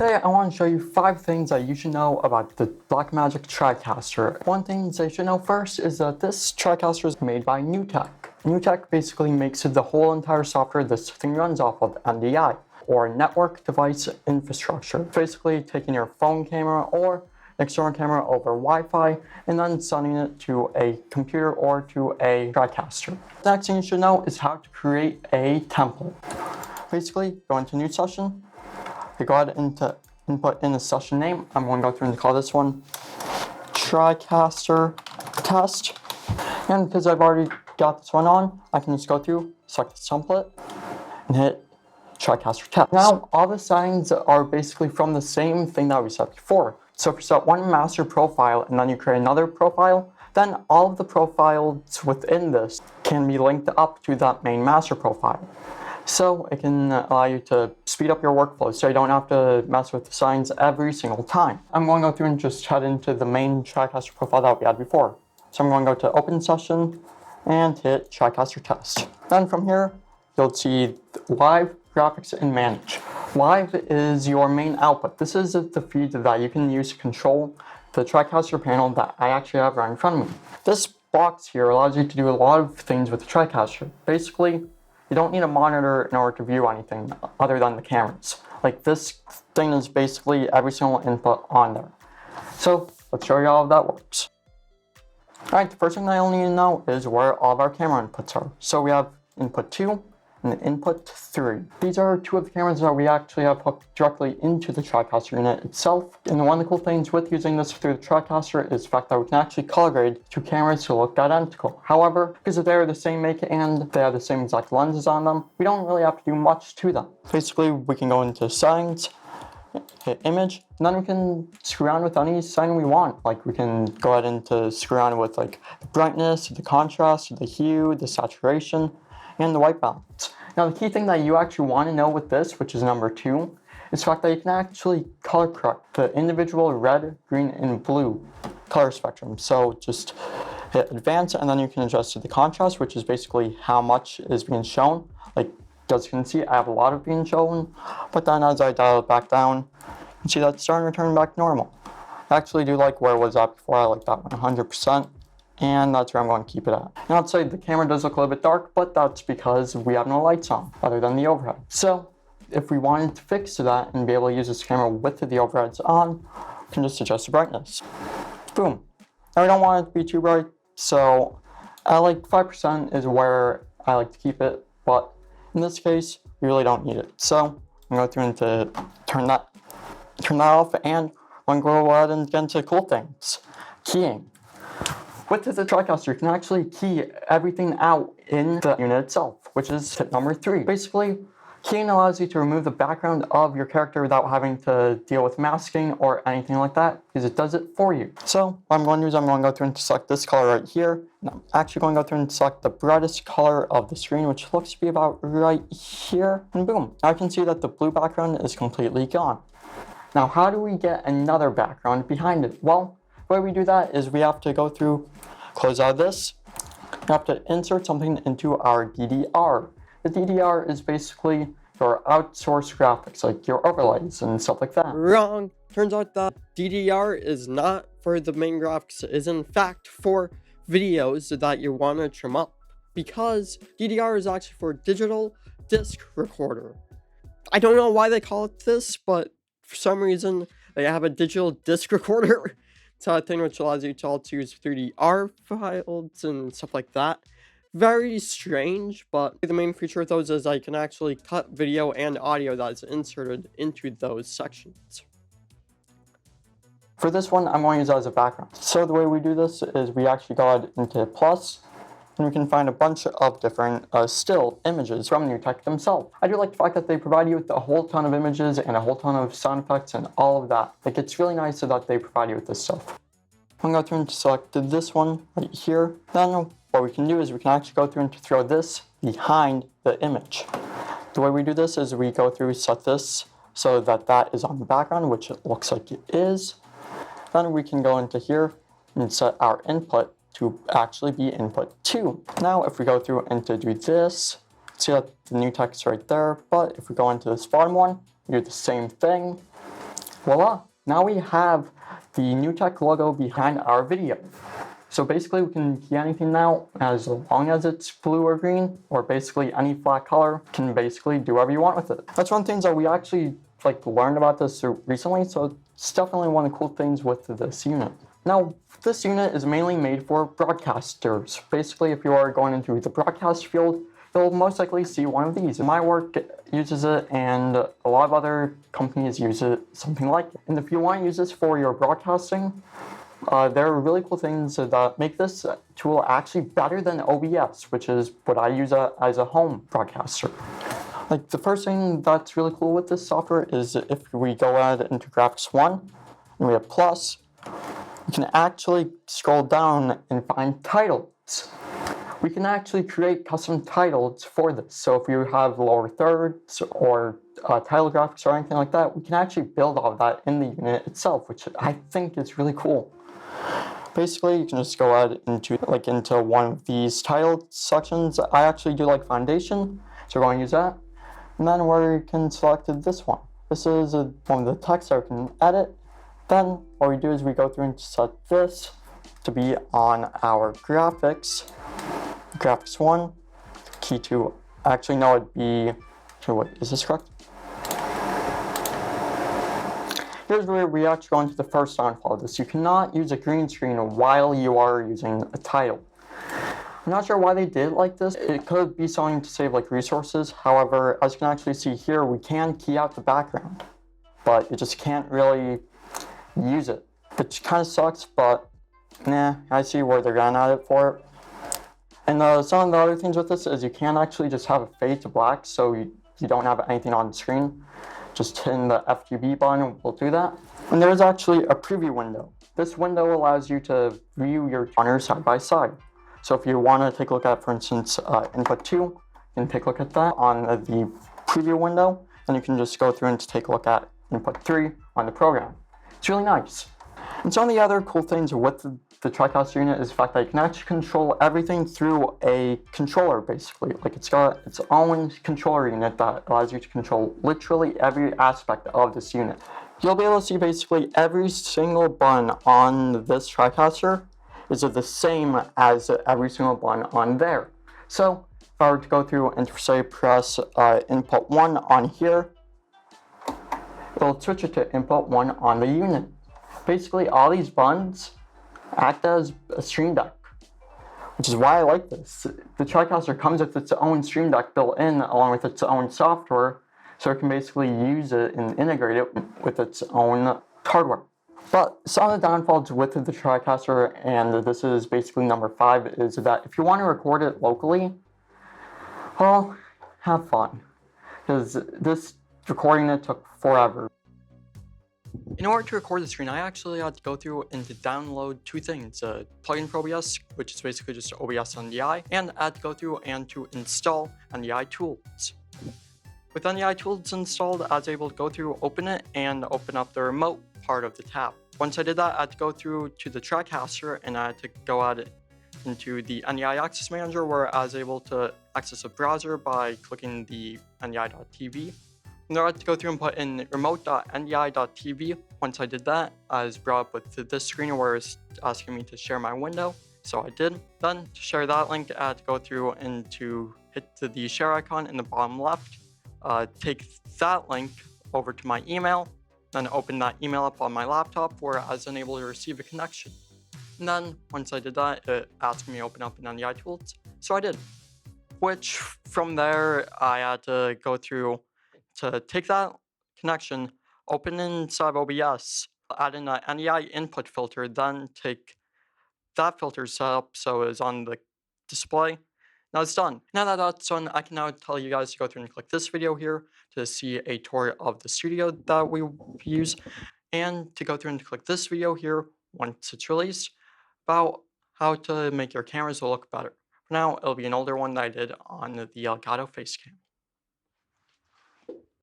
Today I want to show you 5 things that you should know about the Blackmagic Tricaster. One thing that you should know first is that this Tricaster is made by Newteck. Newteck basically makes the whole entire software this thing runs off of, NDI, or Network Device Infrastructure. Basically taking your phone camera or external camera over Wi-Fi and then sending it to a computer or to a Tricaster. The next thing you should know is how to create a template. Basically, go into new session. You go ahead and input in the session name. I'm going to go through and call this one Tricaster Test. And because I've already got this one on, I can just go through, select the template, and hit Tricaster Test. Now, all the settings are basically from the same thing that we set before. So if you set one master profile and then you create another profile, then all of the profiles within this can be linked up to that main master profile. So it can allow you to speed up your workflow so you don't have to mess with the settings every single time. I'm going to go through and just head into the main Tricaster profile that we had before. So I'm going to go to Open Session and hit Tricaster Test. Then from here, you'll see Live, Graphics, and Manage. Live is your main output. This is the feed that you can use to control the Tricaster panel that I actually have right in front of me. This box here allows you to do a lot of things with the Tricaster. Basically, you don't need a monitor in order to view anything other than the cameras. Like this thing is basically every single input on there. So let's show you how that works. Alright, the first thing that you'll need to know is where all of our camera inputs are. So we have input 2 and input 3. These are 2 of the cameras that we actually have hooked directly into the Tricaster unit itself. And one of the cool things with using this through the Tricaster is the fact that we can actually color grade 2 cameras to look identical. However, because they're the same make and they have the same exact lenses on them, we don't really have to do much to them. Basically, we can go into settings, hit image, and then we can screw around with any setting we want. Like we can go ahead and screw around with like the brightness, the contrast, the hue, the saturation, and the white balance. Now the key thing that you actually want to know with this, which is number 2, is the fact that you can actually color correct the individual red, green, and blue color spectrum. So just hit advanced and then you can adjust the contrast, which is basically how much is being shown. Like as you can see, I have a lot of being shown, but then as I dial it back down, you can see that it's starting to return back normal. I actually do like where it was at before. I like that 100%. And that's where I'm going to keep it at. Now I'd say the camera does look a little bit dark, but that's because we have no lights on other than the overhead. So if we wanted to fix that and be able to use this camera with the overheads on, we can just adjust the brightness. Boom. Now we don't want it to be too bright, so I like 5% is where I like to keep it, but in this case, we really don't need it. So I'm going to go through and turn that off, and I'm going to go ahead and get into cool things. Keying. With the Tricaster, you can actually key everything out in the unit itself, which is tip number 3. Basically, keying allows you to remove the background of your character without having to deal with masking or anything like that, because it does it for you. So what I'm going to do is I'm going to go through and select this color right here, and I'm actually going to go through and select the brightest color of the screen, which looks to be about right here, and boom. Now I can see that the blue background is completely gone. Now how do we get another background behind it? Well, the way we do that is we have to go through, close out this, we have to insert something into our DDR. The DDR is basically your outsourced graphics, like your overlays and stuff like that. Wrong! Turns out that DDR is not for the main graphics, it is in fact for videos that you want to trim up. Because DDR is actually for digital disc recorder. I don't know why they call it this, but for some reason they have a digital disc recorder. It's a thing which allows you to also use 3D files and stuff like that. Very strange, but the main feature of those is I can actually cut video and audio that is inserted into those sections. For this one, I'm going to use that as a background. So the way we do this is we actually go ahead into plus, and we can find a bunch of different still images from Newteck themselves. I do like the fact that they provide you with a whole ton of images and a whole ton of sound effects and all of that. Like, it's really nice that they provide you with this stuff. I'm going to go through and select this one right here. Then what we can do is we can actually go through and throw this behind the image. The way we do this is we go through, set this so that that is on the background, which it looks like it is. Then we can go into here and set our input to actually be input 2. Now if we go through and to do this, see that the new text right there, but if we go into this bottom one, we do the same thing. voila, now we have the Newteck logo behind our video. So basically we can key anything now, as long as it's blue or green, or basically any flat color, can basically do whatever you want with it. That's one of the things that we actually learned about this recently, so it's definitely one of the cool things with this unit. Now, this unit is mainly made for broadcasters. Basically, if you are going into the broadcast field, you'll most likely see one of these. My work uses it, and a lot of other companies use it, something like it. And if you want to use this for your broadcasting, there are really cool things that make this tool actually better than OBS, which is what I use as a home broadcaster. The first thing that's really cool with this software is if we go ahead into Graphics 1, and we have plus, we can actually scroll down and find titles. We can actually create custom titles for this. So if you have lower thirds or title graphics or anything like that, we can actually build all of that in the unit itself, which I think is really cool. Basically, you can just go ahead into one of these title sections. I actually do like foundation, so we're going to use that. And then we can select this one. This is one of the text that we can edit. Then what we do is we go through and set this to be on our graphics. Graphics 1, key to, actually no, it'd be, what, is this correct? Here's where we actually go into the first downfall of this. You cannot use a green screen while you are using a title. I'm not sure why they did it like this. It could be something to save resources. However, as you can actually see here, we can key out the background, but you just can't really use it, which kind of sucks, but nah, I see where they're going at it for it. And some of the other things with this is you can actually just have a fade to black, so you don't have anything on the screen. Just hitting the FQB button will do that. And there's actually a preview window. This window allows you to view your honors side by side. So if you want to take a look at, for instance, input 2, you can take a look at that on the preview window, and you can just go through and take a look at input 3 on the program. It's really nice. And some of the other cool things with the Tricaster unit is the fact that you can actually control everything through a controller, basically. It's got its own controller unit that allows you to control literally every aspect of this unit. You'll be able to see basically every single button on this Tricaster is the same as every single button on there. So if I were to go through and say press input 1 on here, it'll switch it to input 1 on the unit. Basically, all these buttons act as a stream deck, which is why I like this. The Tricaster comes with its own stream deck built in along with its own software, so it can basically use it and integrate it with its own hardware. But some of the downfalls with the Tricaster, and this is basically number 5, is that if you want to record it locally, well, have fun, because this recording it took forever. In order to record the screen, I actually had to go through and to download 2 things, a plugin for OBS, which is basically just OBS NDI, and I had to go through and to install NDI tools. With NDI tools installed, I was able to go through, open it, and open up the remote part of the tab. Once I did that, I had to go through to the Tricaster, and I had to go out into the NDI Access Manager, where I was able to access a browser by clicking the ndi.tv. And I had to go through and put in remote.ndi.tv. Once I did that, I was brought up with this screen where it's asking me to share my window. So I did. Then to share that link, I had to go through and to hit the share icon in the bottom left, take that link over to my email, then open that email up on my laptop where I was unable to receive a connection. And then once I did that, it asked me to open up an NDI tools. So I did. Which from there, I had to go through to take that connection, open inside OBS, add in an NDI input filter, then take that filter set up so it's on the display. Now it's done. Now that that's done, I can now tell you guys to go through and click this video here to see a tour of the studio that we use, and to go through and click this video here once it's released about how to make your cameras look better. For now, it'll be an older one that I did on the Elgato Facecam.